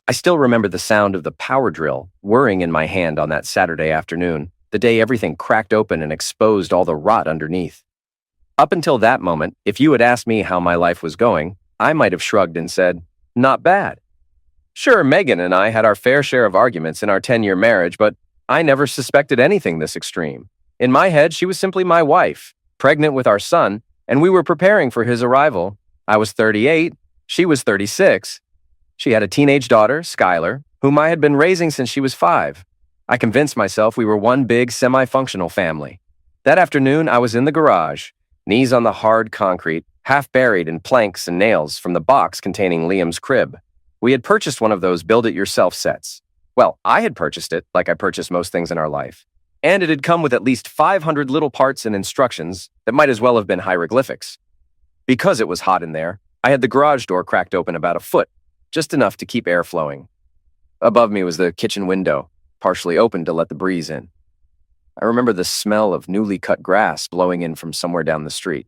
I still remember the sound of the power drill whirring in my hand on that Saturday afternoon, the day everything cracked open and exposed all the rot underneath. Up until that moment, if you had asked me how my life was going, I might have shrugged and said, "Not bad." Sure, Megan and I had our fair share of arguments in our 10-year marriage, but I never suspected anything this extreme. In my head, she was simply my wife, pregnant with our son, and we were preparing for his arrival. I was 38, she was 36. She had a teenage daughter, Skylar, whom I had been raising since she was 5. I convinced myself we were one big, semi-functional family. That afternoon, I was in the garage, knees on the hard concrete, half buried in planks and nails from the box containing Liam's crib. We had purchased one of those build-it-yourself sets. Well, I had purchased it, like I purchase most things in our life. And it had come with at least 500 little parts and instructions that might as well have been hieroglyphics. Because it was hot in there, I had the garage door cracked open about a foot, just enough to keep air flowing. Above me was the kitchen window, partially open to let the breeze in. I remember the smell of newly cut grass blowing in from somewhere down the street.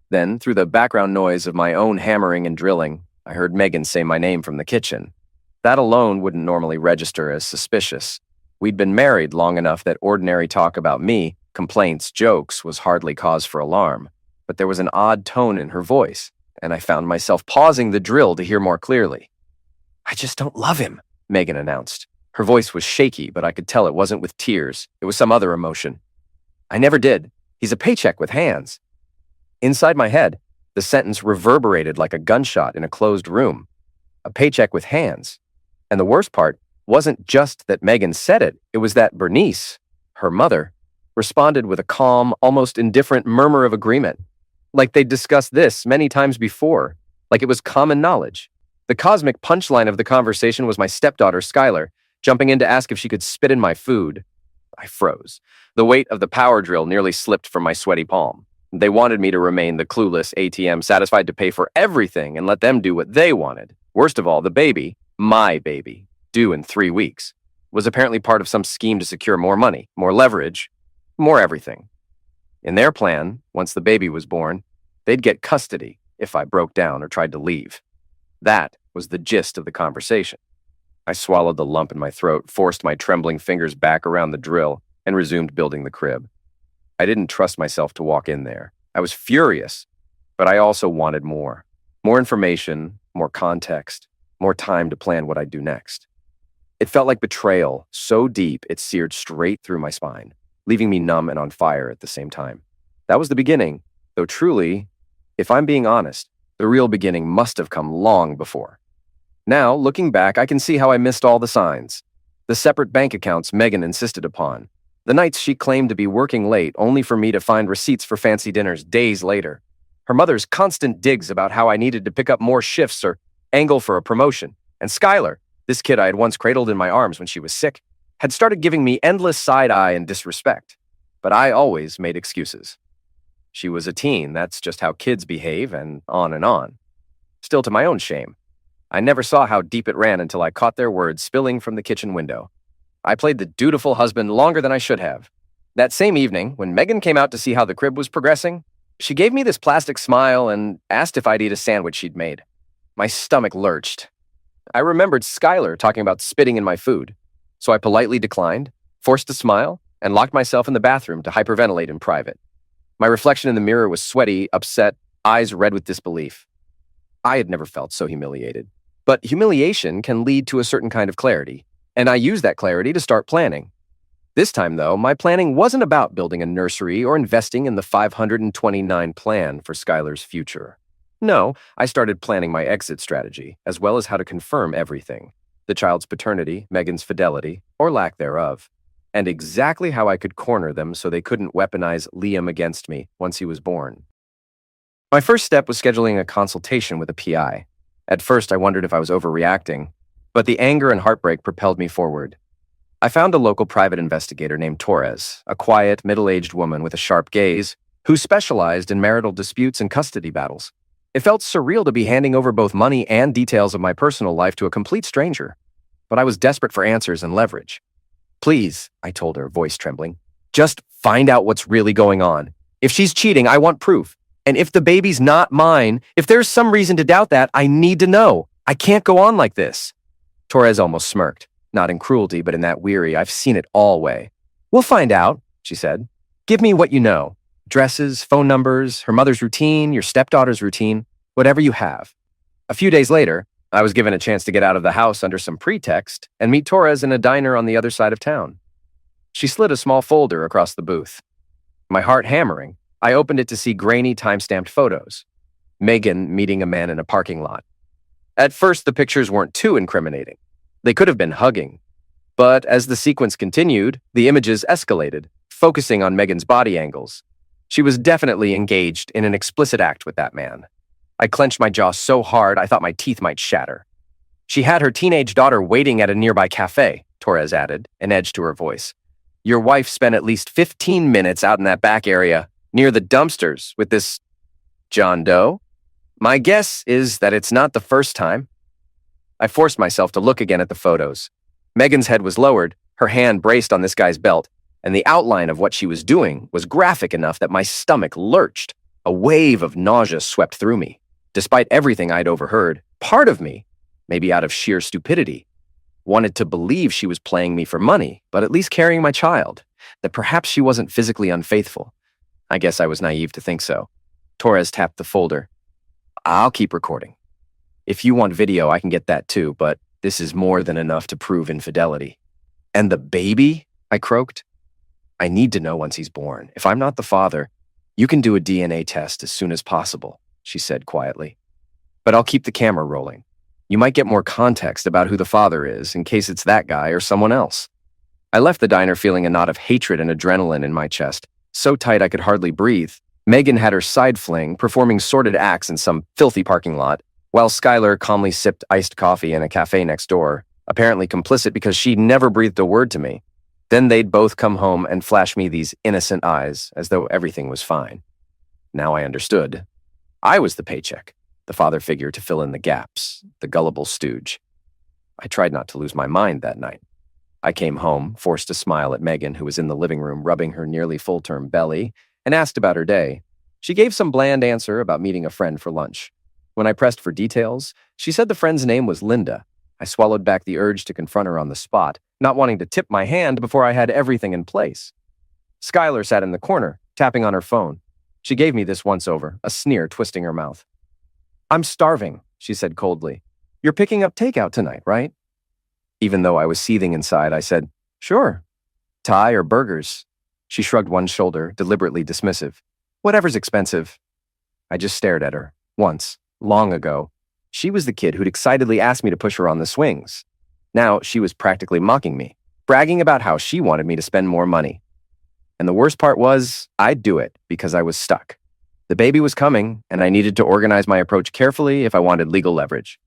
Then, through the background noise of my own hammering and drilling, I heard Megan say my name from the kitchen. That alone wouldn't normally register as suspicious. We'd been married long enough that ordinary talk about me, complaints, jokes, was hardly cause for alarm. But there was an odd tone in her voice, and I found myself pausing the drill to hear more clearly. "I just don't love him," Megan announced. Her voice was shaky, but I could tell it wasn't with tears. It was some other emotion. "I never did. He's a paycheck with hands." Inside my head, the sentence reverberated like a gunshot in a closed room. A paycheck with hands. And the worst part wasn't just that Megan said it, it was that Bernice, her mother, responded with a calm, almost indifferent murmur of agreement. Like they'd discussed this many times before, like it was common knowledge. The cosmic punchline of the conversation was my stepdaughter, Skylar, jumping in to ask if she could spit in my food. I froze. The weight of the power drill nearly slipped from my sweaty palm. They wanted me to remain the clueless ATM, satisfied to pay for everything and let them do what they wanted. Worst of all, the baby, my baby, due in 3 weeks, was apparently part of some scheme to secure more money, more leverage, more everything. In their plan, once the baby was born, they'd get custody if I broke down or tried to leave. That was the gist of the conversation. I swallowed the lump in my throat, forced my trembling fingers back around the drill, and resumed building the crib. I didn't trust myself to walk in there. I was furious, but I also wanted more. More information, more context, more time to plan what I'd do next. It felt like betrayal, so deep it seared straight through my spine, leaving me numb and on fire at the same time. That was the beginning, though truly, if I'm being honest, the real beginning must have come long before. Now, looking back, I can see how I missed all the signs. The separate bank accounts Megan insisted upon. The nights she claimed to be working late only for me to find receipts for fancy dinners days later. Her mother's constant digs about how I needed to pick up more shifts or angle for a promotion. And Skylar, this kid I had once cradled in my arms when she was sick, had started giving me endless side-eye and disrespect. But I always made excuses. She was a teen, that's just how kids behave, and on and on. Still, to my own shame, I never saw how deep it ran until I caught their words spilling from the kitchen window. I played the dutiful husband longer than I should have. That same evening, when Megan came out to see how the crib was progressing, she gave me this plastic smile and asked if I'd eat a sandwich she'd made. My stomach lurched. I remembered Skylar talking about spitting in my food, so I politely declined, forced a smile, and locked myself in the bathroom to hyperventilate in private. My reflection in the mirror was sweaty, upset, eyes red with disbelief. I had never felt so humiliated. But humiliation can lead to a certain kind of clarity, and I used that clarity to start planning. This time, though, my planning wasn't about building a nursery or investing in the 529 plan for Skylar's future. No, I started planning my exit strategy, as well as how to confirm everything: the child's paternity, Megan's fidelity, or lack thereof, and exactly how I could corner them so they couldn't weaponize Liam against me once he was born. My first step was scheduling a consultation with a PI. At first, I wondered if I was overreacting, but the anger and heartbreak propelled me forward. I found a local private investigator named Torres, a quiet, middle-aged woman with a sharp gaze, who specialized in marital disputes and custody battles. It felt surreal to be handing over both money and details of my personal life to a complete stranger, but I was desperate for answers and leverage. "Please," I told her, voice trembling, "just find out what's really going on. If she's cheating, I want proof. And if the baby's not mine, if there's some reason to doubt that, I need to know. I can't go on like this." Torres almost smirked, not in cruelty, but in that weary, I've seen it all way. We'll find out, she said. Give me what you know. Dresses, phone numbers, her mother's routine, your stepdaughter's routine, whatever you have. A few days later, I was given a chance to get out of the house under some pretext and meet Torres in a diner on the other side of town. She slid a small folder across the booth. My heart hammering, I opened it to see grainy time-stamped photos. Megan meeting a man in a parking lot. At first, the pictures weren't too incriminating. They could have been hugging. But as the sequence continued, the images escalated, focusing on Megan's body angles. She was definitely engaged in an explicit act with that man. I clenched my jaw so hard I thought my teeth might shatter. She had her teenage daughter waiting at a nearby cafe, Torres added, an edge to her voice. Your wife spent at least 15 minutes out in that back area, near the dumpsters, with this John Doe? My guess is that it's not the first time. I forced myself to look again at the photos. Megan's head was lowered, her hand braced on this guy's belt, and the outline of what she was doing was graphic enough that my stomach lurched. A wave of nausea swept through me. Despite everything I'd overheard, part of me, maybe out of sheer stupidity, wanted to believe she was playing me for money, but at least carrying my child, that perhaps she wasn't physically unfaithful. I guess I was naive to think so. Torres tapped the folder. I'll keep recording. If you want video, I can get that too, but this is more than enough to prove infidelity. And the baby? I croaked. I need to know once he's born. If I'm not the father, you can do a DNA test as soon as possible, she said quietly. But I'll keep the camera rolling. You might get more context about who the father is in case it's that guy or someone else. I left the diner feeling a knot of hatred and adrenaline in my chest, so tight I could hardly breathe. Megan had her side fling, performing sordid acts in some filthy parking lot, while Skylar calmly sipped iced coffee in a cafe next door, apparently complicit because she never breathed a word to me. Then they'd both come home and flash me these innocent eyes, as though everything was fine. Now I understood. I was the paycheck, the father figure to fill in the gaps, the gullible stooge. I tried not to lose my mind that night. I came home, forced to smile at Megan, who was in the living room rubbing her nearly full-term belly, and asked about her day. She gave some bland answer about meeting a friend for lunch. When I pressed for details, she said the friend's name was Linda. I swallowed back the urge to confront her on the spot, not wanting to tip my hand before I had everything in place. Skylar sat in the corner, tapping on her phone. She gave me this once-over, a sneer twisting her mouth. I'm starving, she said coldly. You're picking up takeout tonight, right? Even though I was seething inside, I said, sure. Thai or burgers? She shrugged one shoulder, deliberately dismissive. Whatever's expensive. I just stared at her. Once, long ago. She was the kid who'd excitedly asked me to push her on the swings. Now she was practically mocking me, bragging about how she wanted me to spend more money. And the worst part was, I'd do it because I was stuck. The baby was coming, and I needed to organize my approach carefully if I wanted legal leverage.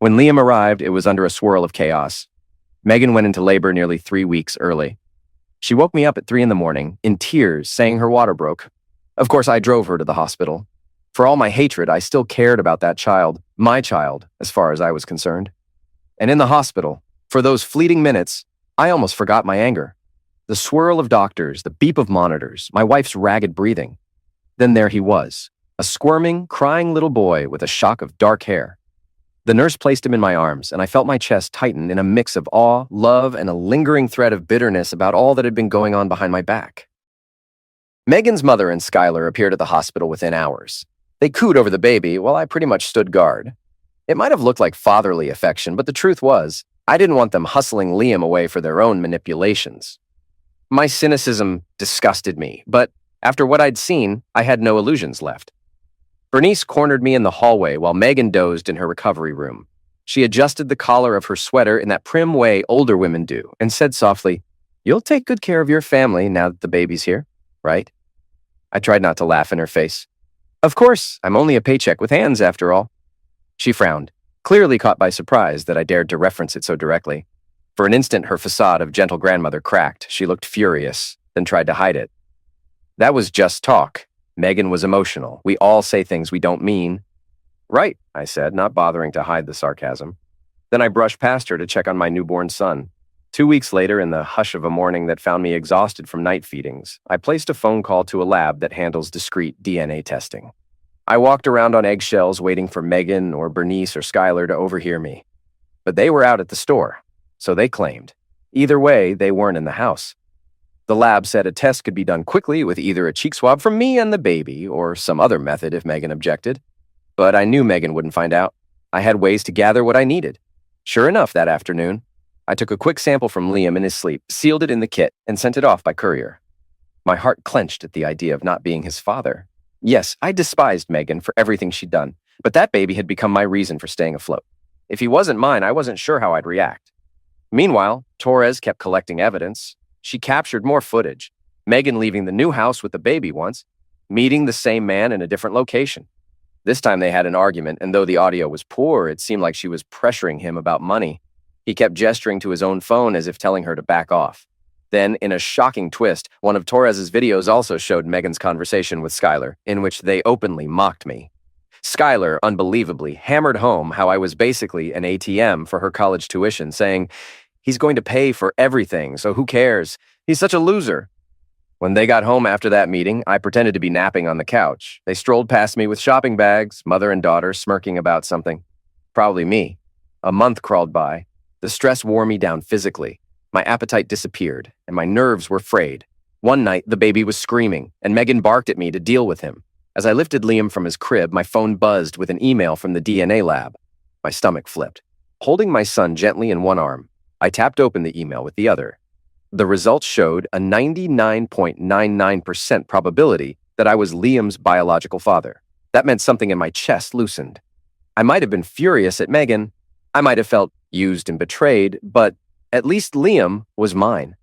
When Liam arrived, it was under a swirl of chaos. Megan went into labor nearly 3 weeks early. She woke me up at 3 a.m, in tears, saying her water broke. Of course, I drove her to the hospital. For all my hatred, I still cared about that child, my child, as far as I was concerned. And in the hospital, for those fleeting minutes, I almost forgot my anger. The swirl of doctors, the beep of monitors, my wife's ragged breathing. Then there he was, a squirming, crying little boy with a shock of dark hair. The nurse placed him in my arms, and I felt my chest tighten in a mix of awe, love, and a lingering thread of bitterness about all that had been going on behind my back. Megan's mother and Skylar appeared at the hospital within hours. They cooed over the baby while I pretty much stood guard. It might have looked like fatherly affection, but the truth was, I didn't want them hustling Liam away for their own manipulations. My cynicism disgusted me, but after what I'd seen, I had no illusions left. Bernice cornered me in the hallway while Megan dozed in her recovery room. She adjusted the collar of her sweater in that prim way older women do and said softly, "You'll take good care of your family now that the baby's here, right?" I tried not to laugh in her face. Of course, I'm only a paycheck with hands after all. She frowned, clearly caught by surprise that I dared to reference it so directly. For an instant, her facade of gentle grandmother cracked. She looked furious, then tried to hide it. That was just talk. Megan was emotional. We all say things we don't mean. Right, I said, not bothering to hide the sarcasm. Then I brushed past her to check on my newborn son. 2 weeks later, in the hush of a morning that found me exhausted from night feedings, I placed a phone call to a lab that handles discreet DNA testing. I walked around on eggshells waiting for Megan or Bernice or Skylar to overhear me. but they were out at the store, so they claimed. Either way, they weren't in the house. The lab said a test could be done quickly with either a cheek swab from me and the baby or some other method if Megan objected. But I knew Megan wouldn't find out. I had ways to gather what I needed. Sure enough, that afternoon, I took a quick sample from Liam in his sleep, sealed it in the kit, and sent it off by courier. My heart clenched at the idea of not being his father. Yes, I despised Megan for everything she'd done, but that baby had become my reason for staying afloat. If he wasn't mine, I wasn't sure how I'd react. Meanwhile, Torres kept collecting evidence. She captured more footage. Megan leaving the new house with the baby once, meeting the same man in a different location. This time they had an argument, and though the audio was poor, it seemed like she was pressuring him about money. He kept gesturing to his own phone as if telling her to back off. Then, in a shocking twist, one of Torres's videos also showed Megan's conversation with Skylar, in which they openly mocked me. Skylar, unbelievably, hammered home how I was basically an ATM for her college tuition, saying, "He's going to pay for everything, so who cares? He's such a loser." When they got home after that meeting, I pretended to be napping on the couch. They strolled past me with shopping bags, mother and daughter smirking about something. Probably me. A month crawled by. The stress wore me down physically. My appetite disappeared, and my nerves were frayed. One night, the baby was screaming, and Megan barked at me to deal with him. As I lifted Liam from his crib, my phone buzzed with an email from the DNA lab. My stomach flipped. Holding my son gently in one arm, I tapped open the email with the other. The results showed a 99.99% probability that I was Liam's biological father. That meant something in my chest loosened. I might have been furious at Megan. I might have felt used and betrayed, but at least Liam was mine.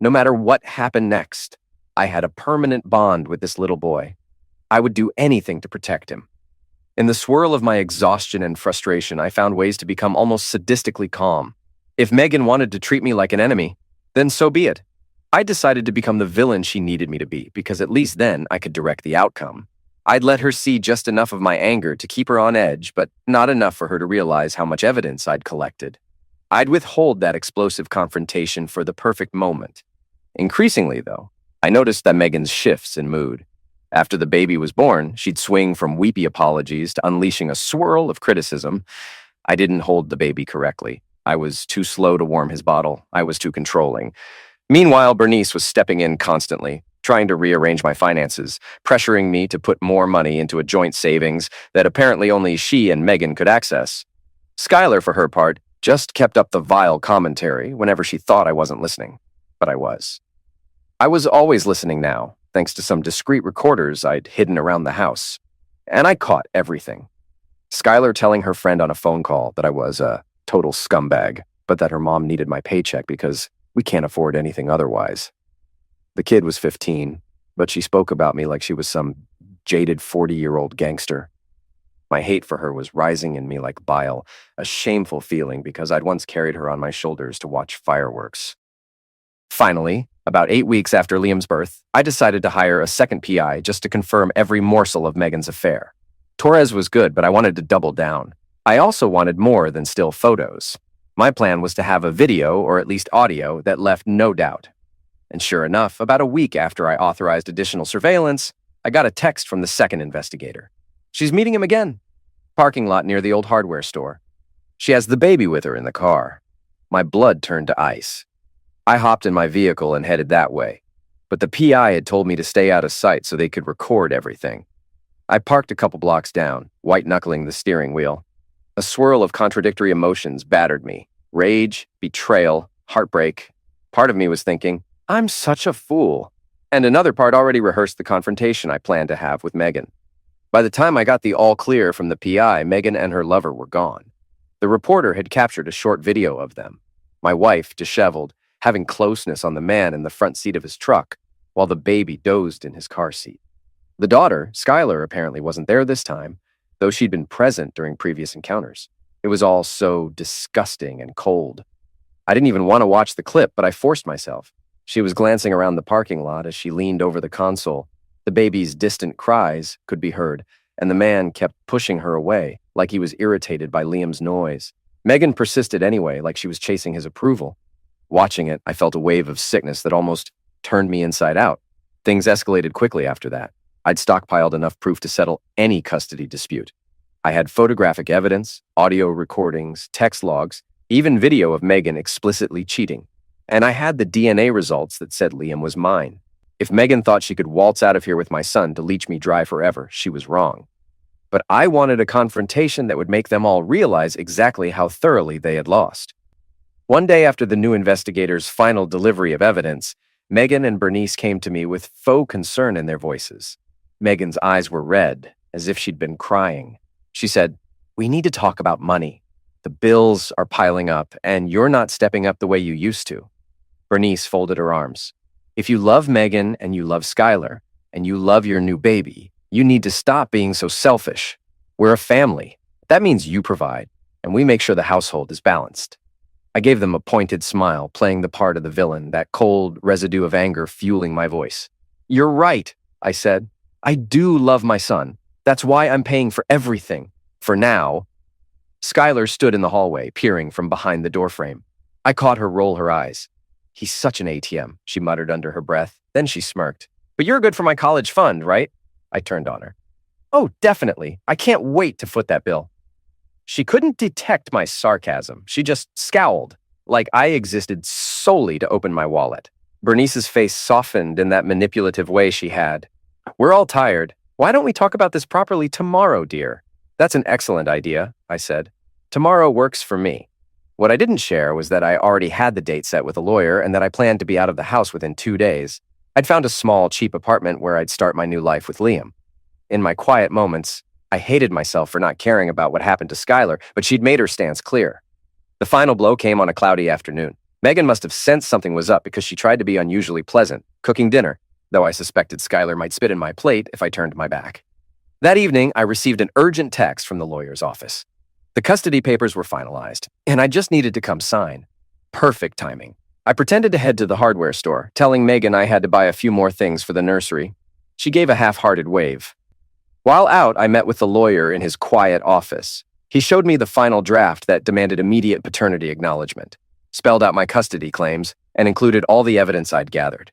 No matter what happened next, I had a permanent bond with this little boy. I would do anything to protect him. In the swirl of my exhaustion and frustration, I found ways to become almost sadistically calm. If Megan wanted to treat me like an enemy, then so be it. I decided to become the villain she needed me to be, because at least then I could direct the outcome. I'd let her see just enough of my anger to keep her on edge, but not enough for her to realize how much evidence I'd collected. I'd withhold that explosive confrontation for the perfect moment. Increasingly, though, I noticed that Megan's shifts in mood. After the baby was born, she'd swing from weepy apologies to unleashing a swirl of criticism. I didn't hold the baby correctly. I was too slow to warm his bottle. I was too controlling. Meanwhile, Bernice was stepping in constantly, trying to rearrange my finances, pressuring me to put more money into a joint savings that apparently only she and Megan could access. Skylar, for her part, just kept up the vile commentary whenever she thought I wasn't listening. But I was. I was always listening now, thanks to some discreet recorders I'd hidden around the house. And I caught everything. Skylar telling her friend on a phone call that I was a total scumbag, but that her mom needed my paycheck because we can't afford anything otherwise. The kid was 15, but she spoke about me like she was some jaded 40-year-old gangster. My hate for her was rising in me like bile, a shameful feeling because I'd once carried her on my shoulders to watch fireworks. Finally, about 8 weeks after Liam's birth, I decided to hire a second PI just to confirm every morsel of Megan's affair. Torres was good, but I wanted to double down. I also wanted more than still photos. My plan was to have a video, or at least audio, that left no doubt. And sure enough, about a week after I authorized additional surveillance, I got a text from the second investigator. She's meeting him again. Parking lot near the old hardware store. She has the baby with her in the car. My blood turned to ice. I hopped in my vehicle and headed that way, but the PI had told me to stay out of sight so they could record everything. I parked a couple blocks down, white-knuckling the steering wheel. A swirl of contradictory emotions battered me. Rage, betrayal, heartbreak. Part of me was thinking, I'm such a fool. And another part already rehearsed the confrontation I planned to have with Megan. By the time I got the all clear from the PI, Megan and her lover were gone. The reporter had captured a short video of them. My wife, disheveled, having closeness on the man in the front seat of his truck, while the baby dozed in his car seat. The daughter, Skylar, apparently wasn't there this time, though she'd been present during previous encounters. It was all so disgusting and cold. I didn't even want to watch the clip, but I forced myself. She was glancing around the parking lot as she leaned over the console. The baby's distant cries could be heard, and the man kept pushing her away, like he was irritated by Liam's noise. Megan persisted anyway, like she was chasing his approval. Watching it, I felt a wave of sickness that almost turned me inside out. Things escalated quickly after that. I'd stockpiled enough proof to settle any custody dispute. I had photographic evidence, audio recordings, text logs, even video of Megan explicitly cheating. And I had the DNA results that said Liam was mine. If Megan thought she could waltz out of here with my son to leech me dry forever, she was wrong. But I wanted a confrontation that would make them all realize exactly how thoroughly they had lost. One day after the new investigators' final delivery of evidence, Megan and Bernice came to me with faux concern in their voices. Megan's eyes were red, as if she'd been crying. She said, "We need to talk about money. The bills are piling up, and you're not stepping up the way you used to." Bernice folded her arms. "If you love Megan and you love Skylar, and you love your new baby, you need to stop being so selfish. We're a family. That means you provide, and we make sure the household is balanced." I gave them a pointed smile, playing the part of the villain, that cold residue of anger fueling my voice. "You're right," I said. "I do love my son. That's why I'm paying for everything. For now." Skylar stood in the hallway, peering from behind the doorframe. I caught her roll her eyes. "He's such an ATM," she muttered under her breath. Then she smirked. "But you're good for my college fund, right?" I turned on her. "Oh, definitely. I can't wait to foot that bill." She couldn't detect my sarcasm. She just scowled, like I existed solely to open my wallet. Bernice's face softened in that manipulative way she had. "We're all tired. Why don't we talk about this properly tomorrow, dear?" "That's an excellent idea," I said. "Tomorrow works for me." What I didn't share was that I already had the date set with a lawyer and that I planned to be out of the house within 2 days. I'd found a small, cheap apartment where I'd start my new life with Liam. In my quiet moments, I hated myself for not caring about what happened to Skylar, but she'd made her stance clear. The final blow came on a cloudy afternoon. Megan must have sensed something was up because she tried to be unusually pleasant, cooking dinner, though I suspected Skylar might spit in my plate if I turned my back. That evening, I received an urgent text from the lawyer's office. The custody papers were finalized, and I just needed to come sign. Perfect timing. I pretended to head to the hardware store, telling Megan I had to buy a few more things for the nursery. She gave a half-hearted wave. While out, I met with the lawyer in his quiet office. He showed me the final draft that demanded immediate paternity acknowledgement, spelled out my custody claims, and included all the evidence I'd gathered.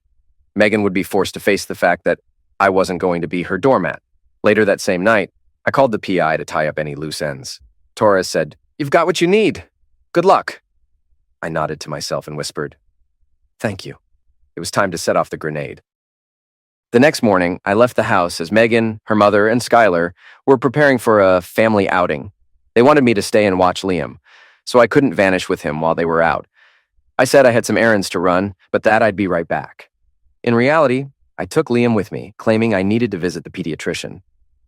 Megan would be forced to face the fact that I wasn't going to be her doormat. Later that same night, I called the PI to tie up any loose ends. Torres said, "You've got what you need. Good luck." I nodded to myself and whispered, "Thank you." It was time to set off the grenade. The next morning, I left the house as Megan, her mother, and Skylar were preparing for a family outing. They wanted me to stay and watch Liam, so I couldn't vanish with him while they were out. I said I had some errands to run, but that I'd be right back. In reality, I took Liam with me, claiming I needed to visit the pediatrician.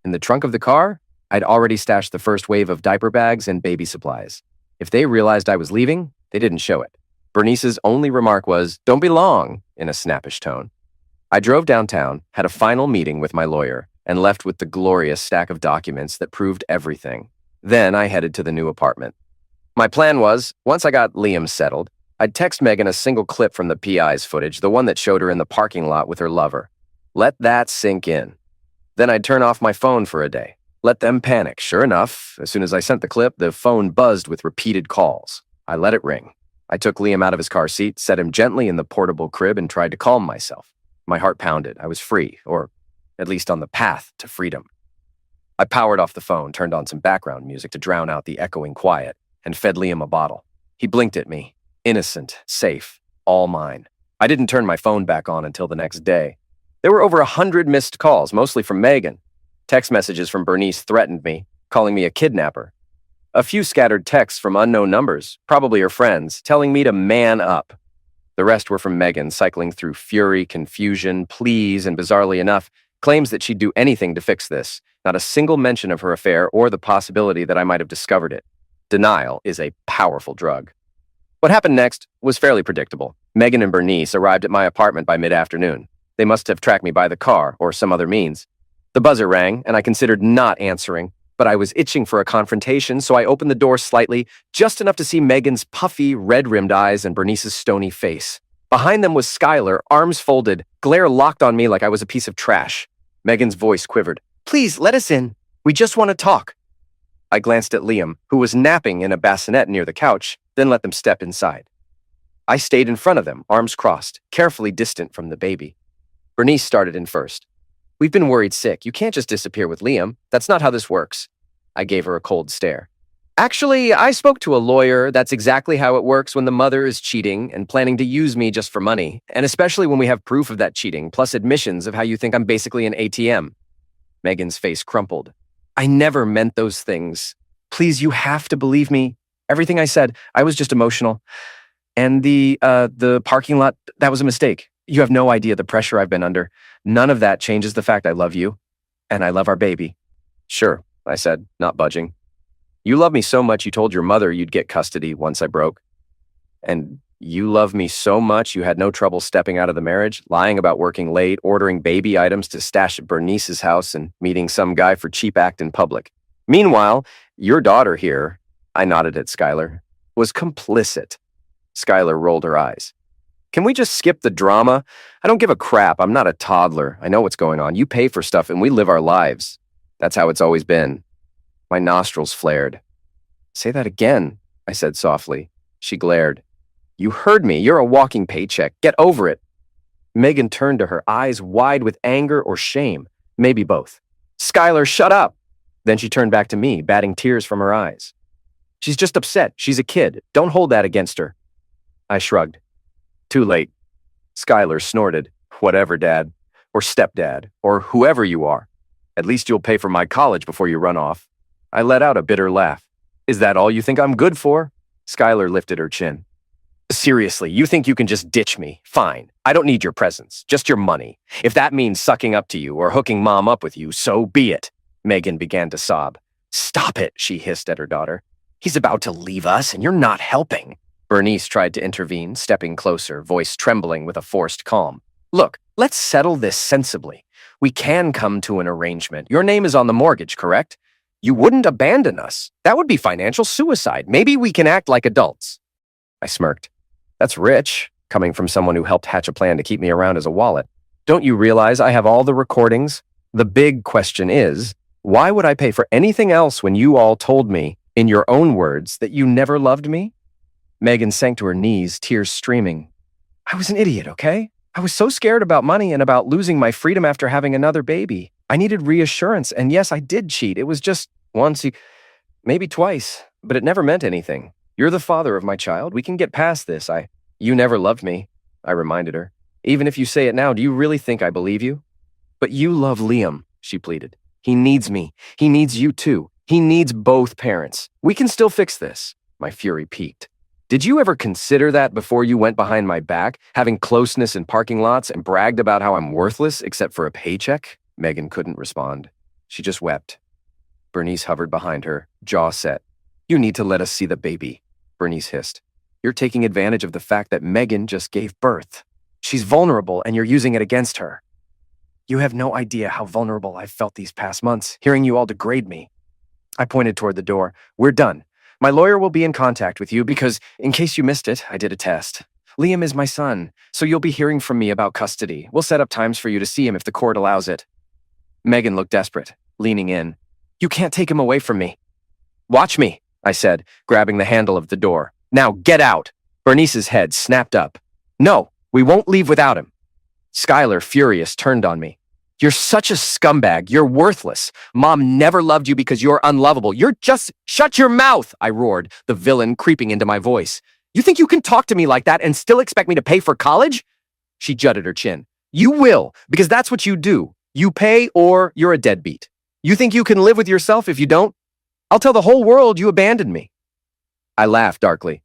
In the trunk of the car, I'd already stashed the first wave of diaper bags and baby supplies. If they realized I was leaving, they didn't show it. Bernice's only remark was, "Don't be long," in a snappish tone. I drove downtown, had a final meeting with my lawyer, and left with the glorious stack of documents that proved everything. Then I headed to the new apartment. My plan was, once I got Liam settled, I'd text Megan a single clip from the PI's footage, the one that showed her in the parking lot with her lover. Let that sink in. Then I'd turn off my phone for a day. Let them panic. Sure enough, as soon as I sent the clip, the phone buzzed with repeated calls. I let it ring. I took Liam out of his car seat, set him gently in the portable crib, and tried to calm myself. My heart pounded. I was free, or at least on the path to freedom. I powered off the phone, turned on some background music to drown out the echoing quiet, and fed Liam a bottle. He blinked at me. Innocent, safe, all mine. I didn't turn my phone back on until the next day. There were over 100 missed calls, mostly from Megan. Text messages from Bernice threatened me, calling me a kidnapper. A few scattered texts from unknown numbers, probably her friends, telling me to man up. The rest were from Megan, cycling through fury, confusion, pleas, and bizarrely enough, claims that she'd do anything to fix this. Not a single mention of her affair or the possibility that I might have discovered it. Denial is a powerful drug. What happened next was fairly predictable. Megan and Bernice arrived at my apartment by mid-afternoon. They must have tracked me by the car or some other means. The buzzer rang, and I considered not answering, but I was itching for a confrontation, so I opened the door slightly, just enough to see Megan's puffy, red-rimmed eyes and Bernice's stony face. Behind them was Skylar, arms folded, glare locked on me like I was a piece of trash. Megan's voice quivered. "Please, let us in. We just want to talk." I glanced at Liam, who was napping in a bassinet near the couch, then let them step inside. I stayed in front of them, arms crossed, carefully distant from the baby. Bernice started in first. "We've been worried sick. You can't just disappear with Liam. That's not how this works." I gave her a cold stare. Actually, I spoke to a lawyer. That's exactly how it works when the mother is cheating and planning to use me just for money, and especially when we have proof of that cheating, plus admissions of how you think I'm basically an ATM. Megan's face crumpled. I never meant those things. Please, you have to believe me. Everything I said, I was just emotional. And the parking lot, that was a mistake. You have no idea the pressure I've been under. None of that changes the fact I love you, and I love our baby. Sure, I said, not budging. You love me so much you told your mother you'd get custody once I broke. And you love me so much you had no trouble stepping out of the marriage, lying about working late, ordering baby items to stash at Bernice's house, and meeting some guy for cheap act in public. Meanwhile, your daughter here, I nodded at Skylar, was complicit. Skylar rolled her eyes. Can we just skip the drama? I don't give a crap. I'm not a toddler. I know what's going on. You pay for stuff and we live our lives. That's how it's always been. My nostrils flared. Say that again, I said softly. She glared. You heard me. You're a walking paycheck. Get over it. Megan turned to her, eyes wide with anger or shame. Maybe both. Skylar, shut up. Then she turned back to me, batting tears from her eyes. She's just upset. She's a kid. Don't hold that against her. I shrugged. Too late. Skylar snorted. Whatever, Dad. Or stepdad. Or whoever you are. At least you'll pay for my college before you run off. I let out a bitter laugh. Is that all you think I'm good for? Skylar lifted her chin. Seriously, you think you can just ditch me? Fine. I don't need your presence, just your money. If that means sucking up to you or hooking Mom up with you, so be it. Megan began to sob. Stop it, she hissed at her daughter. He's about to leave us and you're not helping. Bernice tried to intervene, stepping closer, voice trembling with a forced calm. Look, let's settle this sensibly. We can come to an arrangement. Your name is on the mortgage, correct? You wouldn't abandon us. That would be financial suicide. Maybe we can act like adults. I smirked. That's rich, coming from someone who helped hatch a plan to keep me around as a wallet. Don't you realize I have all the recordings? The big question is, why would I pay for anything else when you all told me, in your own words, that you never loved me? Megan sank to her knees, tears streaming. I was an idiot, okay? I was so scared about money and about losing my freedom after having another baby. I needed reassurance, and yes, I did cheat. It was just once, maybe twice, but it never meant anything. You're the father of my child. We can get past this. You never loved me, I reminded her. Even if you say it now, do you really think I believe you? But you love Liam, she pleaded. He needs me. He needs you too. He needs both parents. We can still fix this. My fury peaked. Did you ever consider that before you went behind my back, having closeness in parking lots and bragged about how I'm worthless except for a paycheck? Megan couldn't respond. She just wept. Bernice hovered behind her, jaw set. You need to let us see the baby, Bernice hissed. You're taking advantage of the fact that Megan just gave birth. She's vulnerable and you're using it against her. You have no idea how vulnerable I've felt these past months, hearing you all degrade me. I pointed toward the door. We're done. My lawyer will be in contact with you because, in case you missed it, I did a test. Liam is my son, so you'll be hearing from me about custody. We'll set up times for you to see him if the court allows it. Megan looked desperate, leaning in. You can't take him away from me. Watch me, I said, grabbing the handle of the door. Now get out. Bernice's head snapped up. No, we won't leave without him. Skylar, furious, turned on me. You're such a scumbag. You're worthless. Mom never loved you because you're unlovable. You're just... Shut your mouth, I roared, the villain creeping into my voice. You think you can talk to me like that and still expect me to pay for college? She jutted her chin. You will, because that's what you do. You pay or you're a deadbeat. You think you can live with yourself if you don't? I'll tell the whole world you abandoned me. I laughed darkly.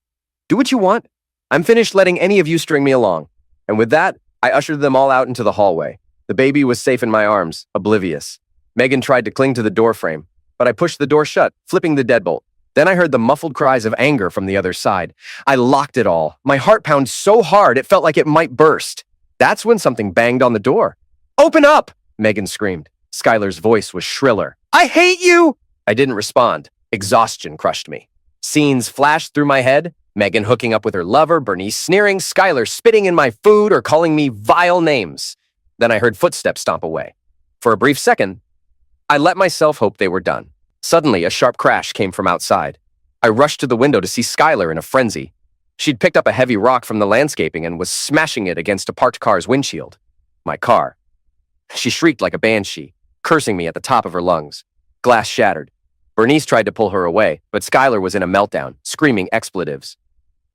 Do what you want. I'm finished letting any of you string me along. And with that, I ushered them all out into the hallway. The baby was safe in my arms, oblivious. Megan tried to cling to the doorframe, but I pushed the door shut, flipping the deadbolt. Then I heard the muffled cries of anger from the other side. I locked it all. My heart pounded so hard it felt like it might burst. That's when something banged on the door. Open up, Megan screamed. Skylar's voice was shriller. I hate you! I didn't respond. Exhaustion crushed me. Scenes flashed through my head. Megan hooking up with her lover, Bernice sneering, Skylar spitting in my food or calling me vile names. Then I heard footsteps stomp away. For a brief second, I let myself hope they were done. Suddenly, a sharp crash came from outside. I rushed to the window to see Skylar in a frenzy. She'd picked up a heavy rock from the landscaping and was smashing it against a parked car's windshield. My car. She shrieked like a banshee, cursing me at the top of her lungs. Glass shattered. Bernice tried to pull her away, but Skylar was in a meltdown, screaming expletives.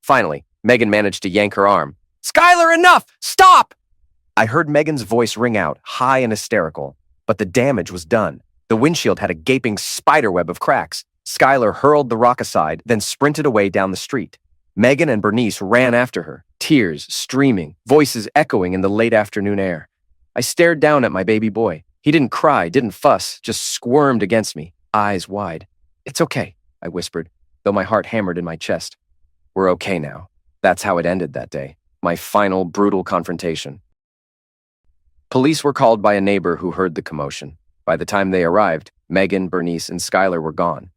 Finally, Megan managed to yank her arm. "Skylar, enough! Stop!" I heard Megan's voice ring out, high and hysterical, but the damage was done. The windshield had a gaping spiderweb of cracks. Skylar hurled the rock aside, then sprinted away down the street. Megan and Bernice ran after her, tears streaming, voices echoing in the late afternoon air. I stared down at my baby boy. He didn't cry, didn't fuss, just squirmed against me, eyes wide. "It's okay," I whispered, though my heart hammered in my chest. We're okay now. That's how it ended that day. My final, brutal confrontation. Police were called by a neighbor who heard the commotion. By the time they arrived, Megan, Bernice, and Skylar were gone.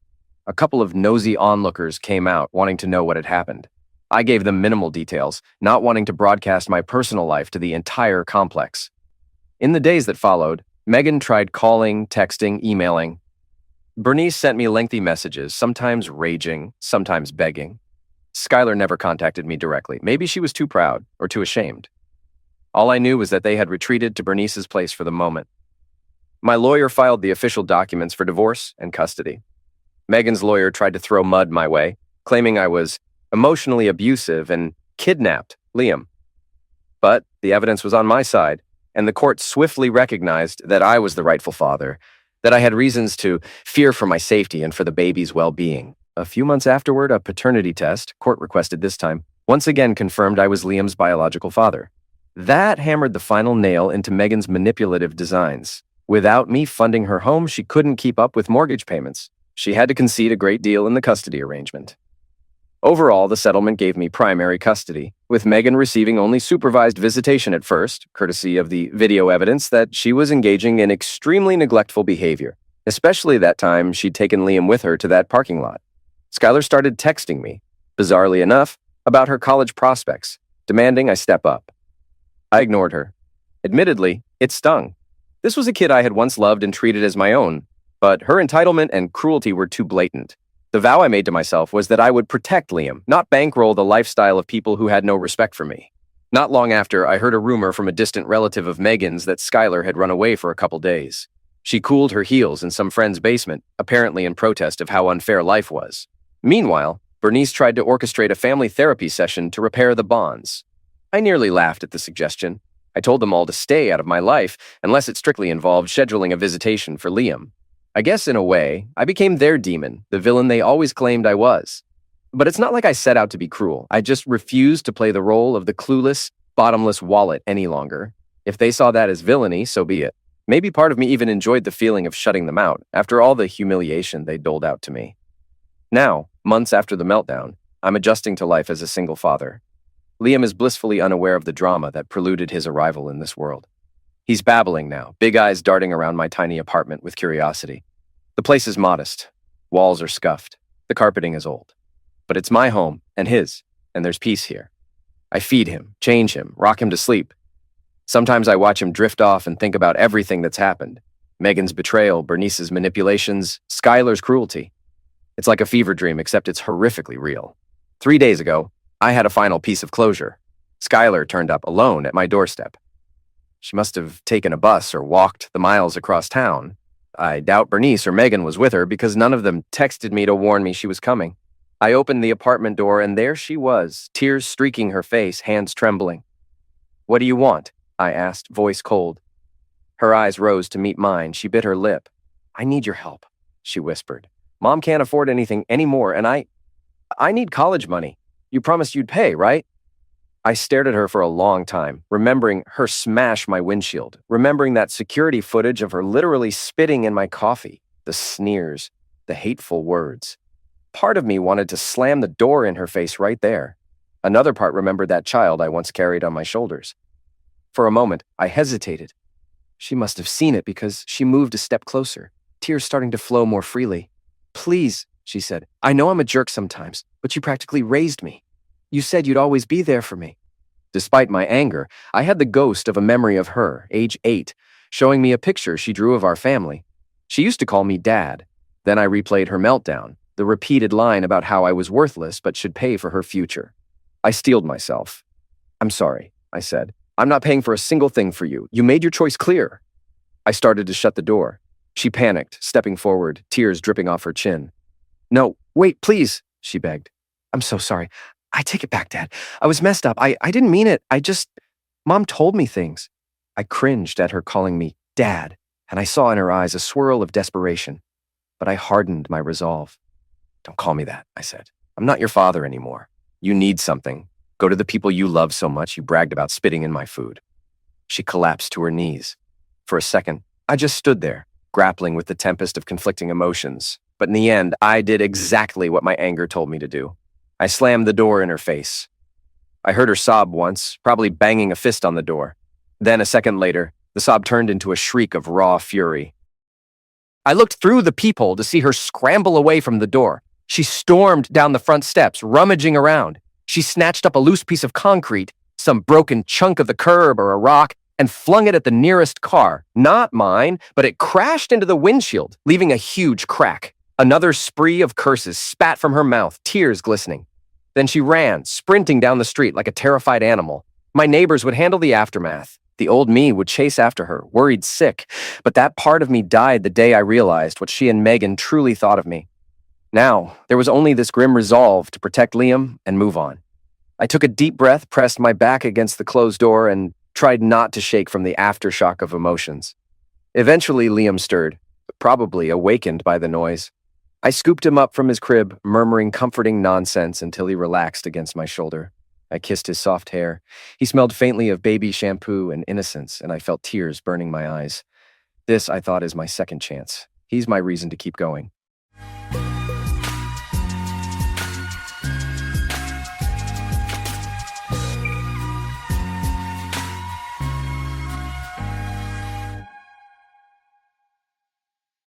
A couple of nosy onlookers came out, wanting to know what had happened. I gave them minimal details, not wanting to broadcast my personal life to the entire complex. In the days that followed, Megan tried calling, texting, emailing. Bernice sent me lengthy messages, sometimes raging, sometimes begging. Skylar never contacted me directly. Maybe she was too proud or too ashamed. All I knew was that they had retreated to Bernice's place for the moment. My lawyer filed the official documents for divorce and custody. Megan's lawyer tried to throw mud my way, claiming I was emotionally abusive and kidnapped Liam. But the evidence was on my side, and the court swiftly recognized that I was the rightful father, that I had reasons to fear for my safety and for the baby's well-being. A few months afterward, a paternity test, court requested this time, once again confirmed I was Liam's biological father. That hammered the final nail into Megan's manipulative designs. Without me funding her home, she couldn't keep up with mortgage payments. She had to concede a great deal in the custody arrangement. Overall, the settlement gave me primary custody, with Megan receiving only supervised visitation at first, courtesy of the video evidence that she was engaging in extremely neglectful behavior, especially that time she'd taken Liam with her to that parking lot. Skylar started texting me, bizarrely enough, about her college prospects, demanding I step up. I ignored her. Admittedly, it stung. This was a kid I had once loved and treated as my own, but her entitlement and cruelty were too blatant. The vow I made to myself was that I would protect Liam, not bankroll the lifestyle of people who had no respect for me. Not long after, I heard a rumor from a distant relative of Megan's that Skylar had run away for a couple days. She cooled her heels in some friend's basement, apparently in protest of how unfair life was. Meanwhile, Bernice tried to orchestrate a family therapy session to repair the bonds. I nearly laughed at the suggestion. I told them all to stay out of my life unless it strictly involved scheduling a visitation for Liam. I guess in a way, I became their demon, the villain they always claimed I was. But it's not like I set out to be cruel. I just refused to play the role of the clueless, bottomless wallet any longer. If they saw that as villainy, so be it. Maybe part of me even enjoyed the feeling of shutting them out after all the humiliation they doled out to me. Now, months after the meltdown, I'm adjusting to life as a single father. Liam is blissfully unaware of the drama that preluded his arrival in this world. He's babbling now, big eyes darting around my tiny apartment with curiosity. The place is modest. Walls are scuffed. The carpeting is old. But it's my home and his, and there's peace here. I feed him, change him, rock him to sleep. Sometimes I watch him drift off and think about everything that's happened. Megan's betrayal, Bernice's manipulations, Skylar's cruelty. It's like a fever dream, except it's horrifically real. 3 days ago, I had a final piece of closure. Skylar turned up alone at my doorstep. She must have taken a bus or walked the miles across town. I doubt Bernice or Megan was with her because none of them texted me to warn me she was coming. I opened the apartment door and there she was, tears streaking her face, hands trembling. "What do you want?" I asked, voice cold. Her eyes rose to meet mine. She bit her lip. "I need your help," she whispered. "Mom can't afford anything anymore, and I need college money. You promised you'd pay, right?" I stared at her for a long time, remembering her smash my windshield, remembering that security footage of her literally spitting in my coffee, the sneers, the hateful words. Part of me wanted to slam the door in her face right there. Another part remembered that child I once carried on my shoulders. For a moment, I hesitated. She must have seen it because she moved a step closer, tears starting to flow more freely. "Please," she said, "I know I'm a jerk sometimes, but you practically raised me. You said you'd always be there for me." Despite my anger, I had the ghost of a memory of her, age 8, showing me a picture she drew of our family. She used to call me Dad. Then I replayed her meltdown, the repeated line about how I was worthless but should pay for her future. I steeled myself. "I'm sorry," I said. "I'm not paying for a single thing for you. You made your choice clear." I started to shut the door. She panicked, stepping forward, tears dripping off her chin. No, wait, please, she begged. I'm so sorry. I take it back, Dad. I was messed up. I didn't mean it. Mom told me things. I cringed at her calling me Dad, and I saw in her eyes a swirl of desperation. But I hardened my resolve. Don't call me that, I said. I'm not your father anymore. You need something. Go to the people you love so much you bragged about spitting in my food. She collapsed to her knees. For a second, I just stood there, grappling with the tempest of conflicting emotions. But in the end, I did exactly what my anger told me to do. I slammed the door in her face. I heard her sob once, probably banging a fist on the door. Then, a second later, the sob turned into a shriek of raw fury. I looked through the peephole to see her scramble away from the door. She stormed down the front steps, rummaging around. She snatched up a loose piece of concrete, some broken chunk of the curb or a rock, and flung it at the nearest car. Not mine, but it crashed into the windshield, leaving a huge crack. Another spree of curses spat from her mouth, tears glistening. Then she ran, sprinting down the street like a terrified animal. My neighbors would handle the aftermath. The old me would chase after her, worried sick, but that part of me died the day I realized what she and Megan truly thought of me. Now, there was only this grim resolve to protect Liam and move on. I took a deep breath, pressed my back against the closed door, and tried not to shake from the aftershock of emotions. Eventually, Liam stirred, probably awakened by the noise. I scooped him up from his crib, murmuring comforting nonsense until he relaxed against my shoulder. I kissed his soft hair. He smelled faintly of baby shampoo and innocence, and I felt tears burning my eyes. This, I thought, is my second chance. He's my reason to keep going.